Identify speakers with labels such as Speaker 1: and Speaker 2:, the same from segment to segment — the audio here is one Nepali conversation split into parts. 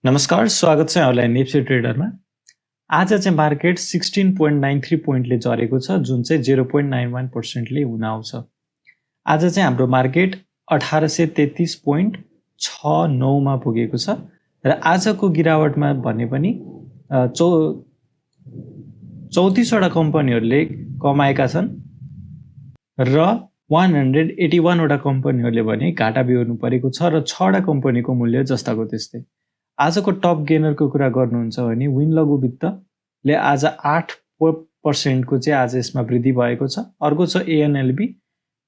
Speaker 1: नमस्कार, स्वागत छ यहाँलाई नेप्से ट्रेडरमा। आज चाहिँ मार्केट 16.93 पोइन्टले झरेको छ, जुन चाहिँ 0.91% हुन आउँछ। आज चाहिँ हाम्रो मार्केट 1833.69 मा पुगेको छ र आजको गिरावटमा भने पनि 34 वटा कम्पनीहरूले कमाएका छन् र 181 वटा कम्पनीहरूले भने घाटा बिहोर्नु परेको छ र 6 वटा कम्पनीको मूल्य जस्ताको त्यस्तै। आजको टप गेनरको कुरा गर्नुहुन्छ भने विन लघु वित्तले आज 8% को चाहिँ आज यसमा वृद्धि भएको छ। अर्को छ एएनएलबी,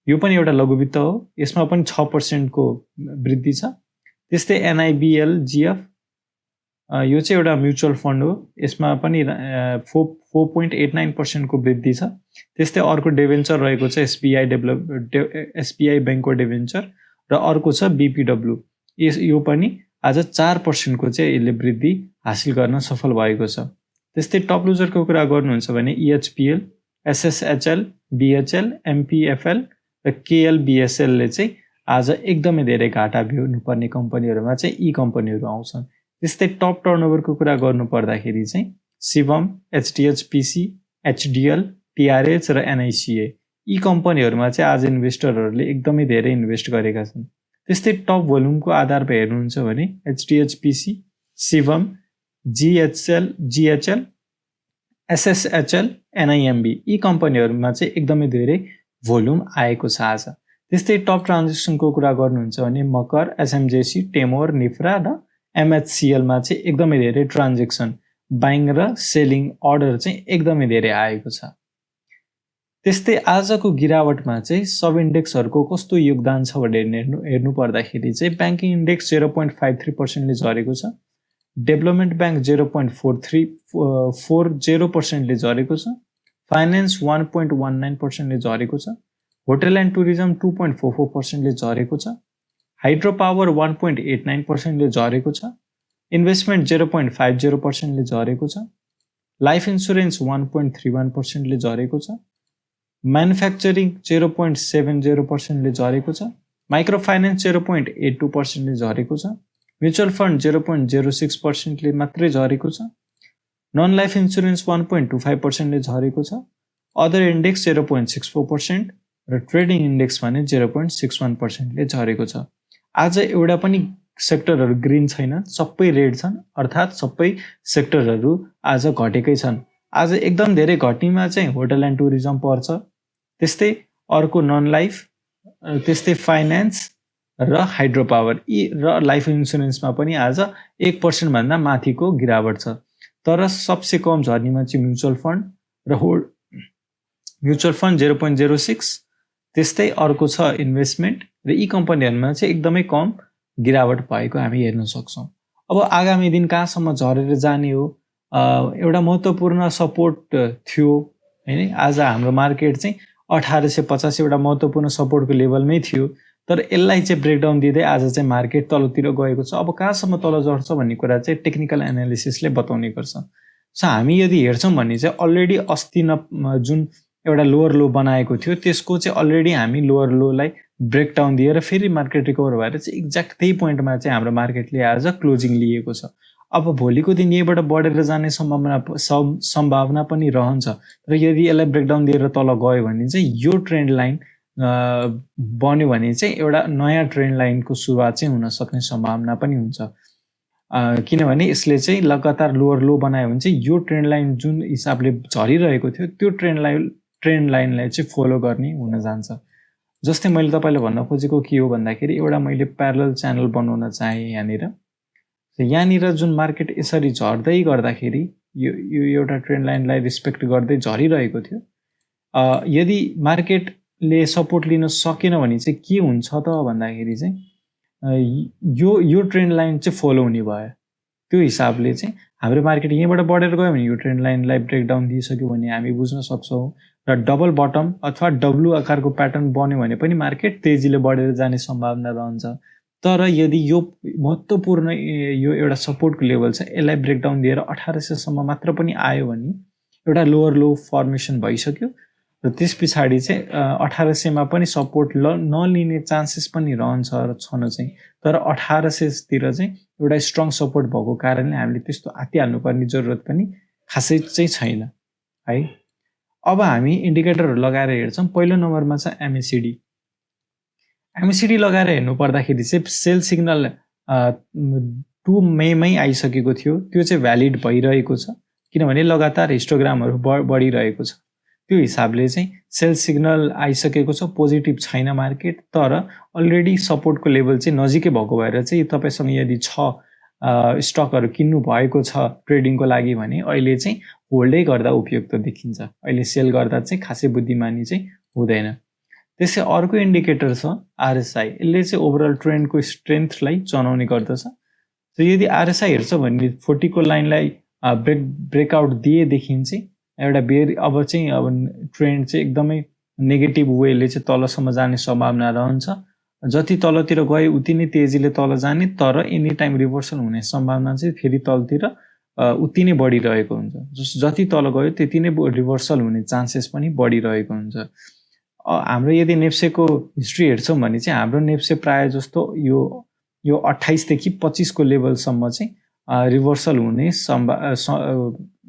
Speaker 1: यो पनि एउटा लघु वित्त हो, यसमा पनि 6% को वृद्धि छ। त्यस्तै एनआइबिएलजिएफ, यो चाहिँ एउटा म्युचुअल फन्ड हो, यसमा पनि 4.89% को वृद्धि छ। त्यस्तै अर्को डिभेन्चर रहेको छ एसबीआई बैंकको डिभेन्चर र अर्को छ बीपीडब्ल्यू, यो पनि आज 4% को चाहिँ यसले वृद्धि हासिल गर्न सफल भएको छ। त्यस्तै टप लुजरको कुरा गर्नुहुन्छ भने इएचपीएल, एसएसएचएल, बीएचएल, एमपीएफएल र केएलबीएसएलले चाहिँ आज एकदमै धेरै घाटा बिहोर्नु पर्ने कम्पनीहरूमा चाहिँ यी कम्पनीहरू आउँछन्। त्यस्तै टप टर्नओभरको कुरा गर्नु पर्दाखेरि चाहिँ शिवम, एचडिएचपीसी, एचडिएल, टीआरएच र एनआईसीए, यी कम्पनीहरूमा चाहिँ आज इन्भेस्टरहरूले एकदमै धेरै इन्भेस्ट गरेका छन्। त्यस्तै टप भोल्युमको आधारमा हेर्नुहुन्छ भने एचडिएचपीसी, शिवम, जीएचएल, एसएसएचएल, एनआईएमबी, यी कम्पनीहरूमा चाहिँ एकदमै धेरै भोल्युम आएको छ आज। त्यस्तै टप ट्रान्जेक्सनको कुरा गर्नुहुन्छ भने मकर, एसएमजेसी, टेमोर, निफ्रा र एमएचसीएलमा चाहिँ एकदमै धेरै ट्रान्जेक्सन, बाइङ र सेलिङ अर्डर चाहिँ एकदमै धेरै आएको छ। त्यस्तै आजको गिरावटमा चाहिँ सब इन्डेक्सहरूको कस्तो योगदान छ भनेर हेर्नु पर्दाखेरि चाहिँ ब्याङ्किङ इन्डेक्स 0.53% ले झरेको छ, डेभलपमेन्ट ब्याङ्क 0.40% ले झरेको छ, फाइनेन्स 1.19% ले झरेको छ, होटल एन्ड टुरिज्म 2.44% ले झरेको छ, हाइड्रो पावर 1.89% ले झरेको छ, इन्भेस्टमेन्ट 0.50% ले झरेको छ, लाइफ इन्सुरेन्स 1.31% ले झरेको छ, म्यानुफ्याक्चरिङ 0.70% ले झरेको छ, माइक्रो फाइनेन्स 0.82% ले झरेको छ, म्युचुअल फन्ड 0.06% ले मात्रै झरेको छ, नन लाइफ इन्सुरेन्स 1.25% ले झरेको छ, अदर इन्डेक्स 0.64% र ट्रेडिङ इन्डेक्स भने 0.61% ले झरेको छ। आज एउटा पनि सेक्टरहरू ग्रीन छैन, सबै रेड छन्, अर्थात् सबै सेक्टरहरू आज घटेकै छन्। आज एकदम धेरै घट्नेमा चाहिँ होटल एन्ड टुरिज्म पर्छ, त्यस्तै अर्को नन लाइफ, त्यस्तै फाइनेन्स र हाइड्रो पावर, यी र लाइफ इन्सुरेन्समा पनि आज 1% भन्दा माथिको गिरावट छ। तर सबसे कम झर्नेमा चाहिँ म्युचुअल फन्ड र 0.06, त्यस्तै अर्को छ इन्भेस्टमेन्ट र यी कम्पनीहरूमा चाहिँ एकदमै कम गिरावट भएको हामी हेर्न सक्छौँ। अब आगामी दिन कहाँसम्म झरेर जाने हो, एउटा महत्त्वपूर्ण सपोर्ट थियो हैन। आज हाम्रो मार्केट चाहिँ 1850 एउटा महत्त्वपूर्ण सपोर्टको लेभलमै थियो, तर यसलाई चाहिँ ब्रेकडाउन दिँदै आज चाहिँ मार्केट तलतिर गएको छ। अब कहाँसम्म तल झर्छ भन्ने कुरा चाहिँ टेक्निकल एनालिसिसले बताउने गर्छ। सो हामी यदि हेर्छौँ भने चाहिँ अलरेडी अस्ति जुन एउटा लोवर लो बनाएको थियो, त्यसको चाहिँ अलरेडी हामी लोवर लोलाई ब्रेकडाउन दिएर फेरि मार्केट रिकभर भएर चाहिँ एक्ज्याक्ट त्यही पोइन्टमा चाहिँ हाम्रो मार्केटले आज क्लोजिङ लिएको छ। अब भोलिको दिन यहीबाट बढेर जाने सम्भावना पनि रहन्छ, र यदि यसलाई ब्रेकडाउन दिएर तल गयो भने चाहिँ यो ट्रेन्ड लाइन बन्यो भने चाहिँ एउटा नयाँ ट्रेन्ड लाइनको सुरुवात चाहिँ हुन सक्ने सम्भावना पनि हुन्छ, किनभने यसले चाहिँ लगातार लोवर लो बनायो भने चाहिँ यो ट्रेन्ड लाइन जुन हिसाबले झरिरहेको थियो त्यो ट्रेन्ड लाइनलाई चाहिँ फलो गर्ने हुन जान्छ। जस्तै मैले तपाईँलाई भन्न खोजेको के हो भन्दाखेरि एउटा मैले प्यारलल च्यानल बनाउन चाहेँ यहाँनिर जुन मार्केट यसरी झर्दै गर्दाखेरि यो एउटा ट्रेन्ड लाइनलाई रिस्पेक्ट गर्दै झरिरहेको थियो। यदि मार्केटले सपोर्ट लिन सकेन भने चाहिँ के हुन्छ त भन्दाखेरि चाहिँ यो ट्रेन्ड लाइन चाहिँ फलो हुने भयो। त्यो हिसाबले चाहिँ हाम्रो मार्केट यहीँबाट बढेर गयो भने यो ट्रेन्ड लाइनलाई ब्रेकडाउन दिइसक्यो भने हामी बुझ्न सक्छौँ, र डबल बटम अथवा डब्लु आकारको प्याटर्न बन्यो भने पनि मार्केट तेजीले बढेर जाने सम्भावना रहन्छ। तर यदि यो महत्त्वपूर्ण यो एउटा सपोर्टको लेभल छ, यसलाई ब्रेकडाउन दिएर 1800 सम्म मात्र पनि आयो भने एउटा लोवर लो फर्मेसन भइसक्यो, र त्यस पछाडि चाहिँ 1800 मा पनि सपोर्ट नलिने चान्सेस पनि रहन्छ र छन चाहिँ, तर 1800 तिर चाहिँ एउटा स्ट्रङ सपोर्ट भएको कारणले हामीले त्यस्तो आत्तिहाल्नुपर्ने जरुरत पनि खासै चाहिँ छैन है। अब हामी इन्डिकेटरहरू लगाएर हेर्छौँ। पहिलो नम्बरमा छ एमएसिडी। एमएसिडी लगाएर हेर्नु पर्दाखेरि चाहिँ सेल सिग्नल 2 मेमै आइसकेको थियो, त्यो चाहिँ भ्यालिड भइरहेको छ किनभने लगातार हिस्टोग्रामहरू बढिरहेको छ। त्यो हिसाबले चाहिँ सेल सिग्नल आइसकेको छ, पोजिटिभ छैन मार्केट, तर अलरेडी सपोर्टको लेभल चाहिँ नजिकै भएको भएर चाहिँ तपाईँसँग यदि 6 स्टकहरू किन्नु भएको छ ट्रेडिङको लागि भने अहिले चाहिँ होल्डै गर्दा उपयुक्त देखिन्छ। अहिले सेल गर्दा चाहिँ खासै बुद्धिमानी चाहिँ हुँदैन। त्यसै अर्को इन्डिकेटर छ आरएसआई। यसले चाहिँ ओभरअल ट्रेन्डको स्ट्रेन्थलाई जनाउने गर्दछ। यदि आरएसआई हेर्छ भने 40 को लाइनलाई ब्रेकआउट दिएदेखि चाहिँ एउटा अब ट्रेन्ड चाहिँ एकदमै नेगेटिभ वेले चाहिँ तलसम्म जाने सम्भावना रहन्छ। जति तलतिर गए उति नै तेजीले तल जाने, तर एनी टाइम रिभर्सल हुने सम्भावना चाहिँ फेरि तलतिर उति नै बढिरहेको हुन्छ। जति तल गयो त्यति नै रिभर्सल हुने चान्सेस पनि बढिरहेको हुन्छ। हाम्रो यदि नेप्सेको हिस्ट्री हेर्छौँ भने चाहिँ हाम्रो नेप्से प्राय जस्तो यो 28 देखि 25 को लेभलसम्म चाहिँ रिभर्सल हुने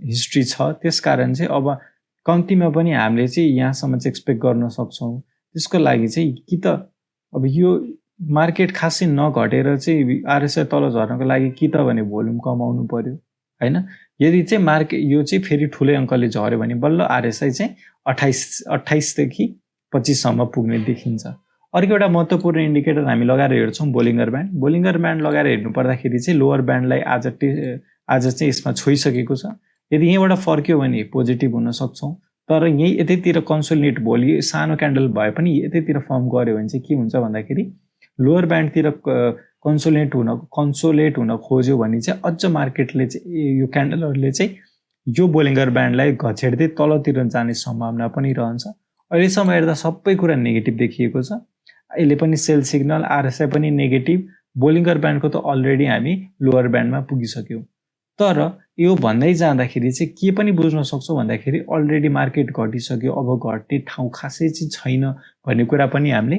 Speaker 1: हिस्ट्री छ। त्यसकारण चाहिँ अब कम्तीमा पनि हामीले चाहिँ यहाँसम्म चाहिँ एक्सपेक्ट गर्न सक्छौँ। त्यसको लागि चाहिँ कि त अब यो मार्केट खासै नघटेर चाहिँ आरएसआई तल झर्नको लागि कि त भने भोल्युम कमाउनु पर्यो हैन। यदि चाहिँ मार्केट यो चाहिँ फेरि ठुलै अङ्कले झर्यो भने बल्ल आरएसआई चाहिँ 28 देखि 25 सम्म पुग्ने देखिन्छ। अर्को एउटा महत्त्वपूर्ण इन्डिकेटर हामी लगाएर हेर्छौँ बोलिङ्गर ब्यान्ड। बोलिङ्गर ब्यान्ड लगाएर हेर्नु पर्दाखेरि चाहिँ लोवर ब्यान्डलाई आज चाहिँ यसमा छोइसकेको छ। यदि यहीँबाट फर्क्यो भने पोजिटिभ हुन सक्छौँ, तर यही यतैतिर कन्सोलिडेट भोलि सानो क्यान्डल भए पनि यतैतिर फर्म गर्यो भने चाहिँ के हुन्छ भन्दाखेरि लोवर ब्यान्डतिर कन्सोलेट हुन खोज्यो भने चाहिँ अझ मार्केटले चाहिँ यो क्यान्डलहरूले चाहिँ यो बोलिङ्गर ब्यान्डलाई घचेड्दै तलतिर जाने सम्भावना पनि रहन्छ। अहिलेसम्म हेर्दा सबै कुरा नेगेटिभ देखिएको छ। अहिले पनि सेल सिग्नल आरएसआई पनि नेगेटिभ, बोलिङ्गर ब्यान्डको त अलरेडी हामी लोवर ब्यान्डमा पुगिसक्यौँ। तर यो भन्दै जाँदाखेरि चाहिँ के पनि बुझ्न सक्छौँ भन्दाखेरि अलरेडी मार्केट घटिसक्यो, अब घट्ने ठाउँ खासै चाहिँ छैन भन्ने कुरा पनि हामीले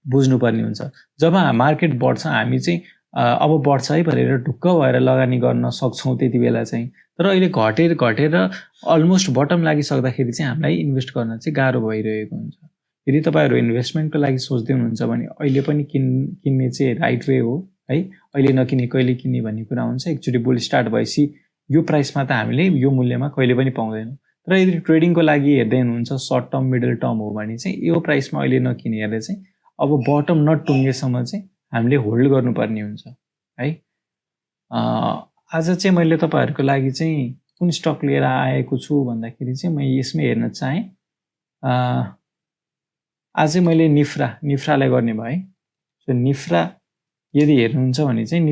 Speaker 1: बुझ्नुपर्ने हुन्छ। जब मार्केट बढ्छ हामी चाहिँ अब बढ्छ है भनेर ढुक्क भएर लगानी गर्न सक्छौँ त्यति बेला चाहिँ। तर अहिले घटेर अलमोस्ट बटम लागिसक्दाखेरि चाहिँ हामीलाई इन्भेस्ट गर्न चाहिँ गाह्रो भइरहेको हुन्छ। यदि तपाईँहरू इन्भेस्टमेन्टको लागि सोच्दै हुनुहुन्छ भने अहिले पनि किन्ने चाहिँ राइट वे हो है। अहिले नकिने कहिले किन्ने भन्ने कुरा हुन्छ। एकचोटि बुल स्टार्ट भएपछि यो प्राइसमा त हामीले यो मूल्यमा कहिले पनि पाउँदैनौँ। तर यदि ट्रेडिङको लागि हेर्दै हुनुहुन्छ सर्ट टर्म मिडल टर्म हो भने चाहिँ यो प्राइसमा अहिले नकिनेर चाहिँ अब बटम नटुङ्गेसम्म चाहिँ हामीले होल्ड गर्नुपर्ने हुन्छ है। आज चाहिँ मैले तपाईँहरूको लागि चाहिँ कुन स्टक लिएर आएको छु भन्दाखेरि चाहिँ म यसमै हेर्न चाहेँ। आज चाहिँ मैले निफ्रालाई गर्ने भएँ। सो निफ्रा यदि हेर्नुहुन्छ भने चाहिँ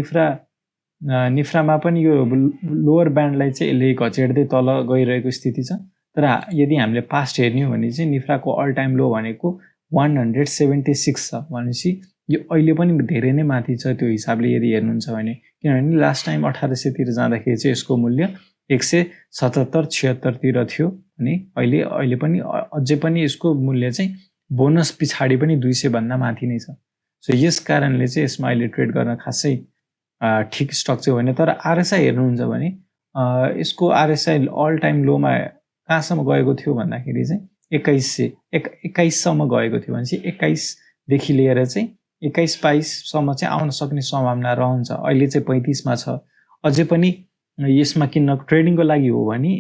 Speaker 1: निफ्रामा पनि यो लोवर ब्यान्डलाई चाहिँ यसले घचेड्दै तल गइरहेको स्थिति छ। तर यदि हामीले पास्ट हेर्ने हो भने चाहिँ निफ्राको अल टाइम लो भनेको 176 छ भनेपछि यो अहिले पनि धेरै नै माथि छ त्यो हिसाबले यदि हेर्नुहुन्छ भने। किनभने लास्ट टाइम 1800 तिर जाँदाखेरि चाहिँ यसको मूल्य 177-76 तिर थियो भने अहिले पनि अझै पनि यसको मूल्य चाहिँ बोनस पछाडि पनि 200 भन्दा माथि नै छ। सो यस कारणले चाहिँ यसमा अहिले ट्रेड गर्न खासै ठिक स्टक चाहिँ होइन। तर आरएसआई हेर्नुहुन्छ भने यसको आरएसआई अल टाइम लोमा कहाँसम्म गएको थियो भन्दाखेरि चाहिँ 21 सम्म गएको थियो भनेपछि 21 देखि लिएर चाहिँ 21-22 सम्म चाहिँ आउन सक्ने सम्भावना रहन्छ। अहिले चाहिँ 35 मा छ। अझै पनि यसमा किन्न ट्रेडिङको लागि हो भने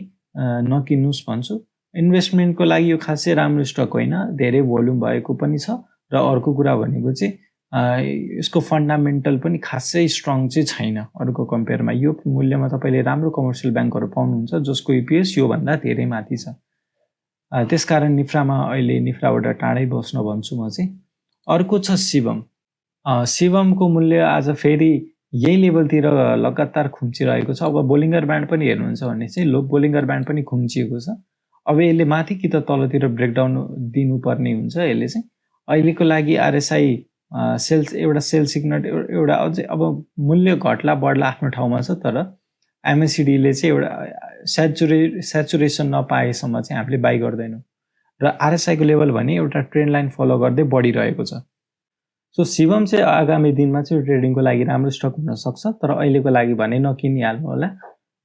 Speaker 1: नकिन्नुस् भन्छु। इन्भेस्टमेन्टको लागि यो खासै राम्रो स्टक होइन, धेरै भोल्युम भएको पनि छ। र अर्को कुरा भनेको चाहिँ यसको फन्डामेन्टल पनि खासै स्ट्रङ चाहिँ छैन अरूको कम्पेयरमा। यो मूल्यमा तपाईँले राम्रो कमर्सियल ब्याङ्कहरू पाउनुहुन्छ जसको इपिएस योभन्दा धेरै माथि छ। त्यसकारण निफ्राबाट टाढै बस्न भन्छु म चाहिँ। अर्को छ शिवम। शिवमको मूल्य आज फेरि यही लेभलतिर लगातार खुम्चिरहेको छ। अब बोलिङ्गर ब्यान्ड पनि हेर्नुहुन्छ भने चाहिँ बोलिङ्गर ब्यान्ड पनि खुम्चिएको छ। अब यसले माथि कि त तलतिर ब्रेकडाउन दिनुपर्ने हुन्छ। यसले चाहिँ अहिलेको लागि आरएसआई एउटा सेल सिग्नल एउटा अझै अब मूल्य घट्ला बढ्ला आफ्नो ठाउँमा छ। तर एमएसिडीले चाहिँ एउटा सेचुरेसन नपाएसम्म चाहिँ हामीले बाई गर्दैनौँ। र आरएसआईको लेभल भने एउटा ट्रेन्ड लाइन फलो गर्दै बढिरहेको छ। सो शिवम चाहिँ आगामी दिनमा चाहिँ ट्रेडिङको लागि राम्रो स्टक हुन सक्छ, तर अहिलेको लागि भने नकिनिहाल्नु होला।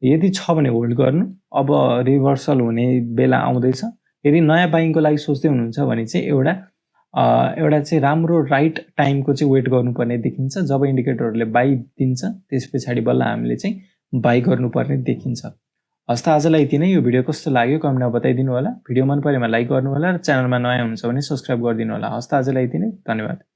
Speaker 1: यदि छ भने होल्ड गर्नु, अब रिभर्सल हुने बेला आउँदैछ। यदि नयाँ बाइङको लागि सोच्दै हुनुहुन्छ भने चाहिँ एउटा चाहिँ राम्रो राइट टाइमको चाहिँ वेट गर्नुपर्ने देखिन्छ। जब इन्डिकेटरहरूले बाई दिन्छ त्यस पछाडि बल्ल हामीले चाहिँ बाई गर्नुपर्ने देखिन्छ। हस् त आजलाई यति नै। यो भिडियो कस्तो लाग्यो कमेन्टमा बताइदिनु होला। भिडियो मन परेमा लाइक गर्नु होला र च्यानलमा नयाँ हुन्छ भने सब्स्क्राइब गरिदिनु होला। हस् त आजलाई यति नै। धन्यवाद।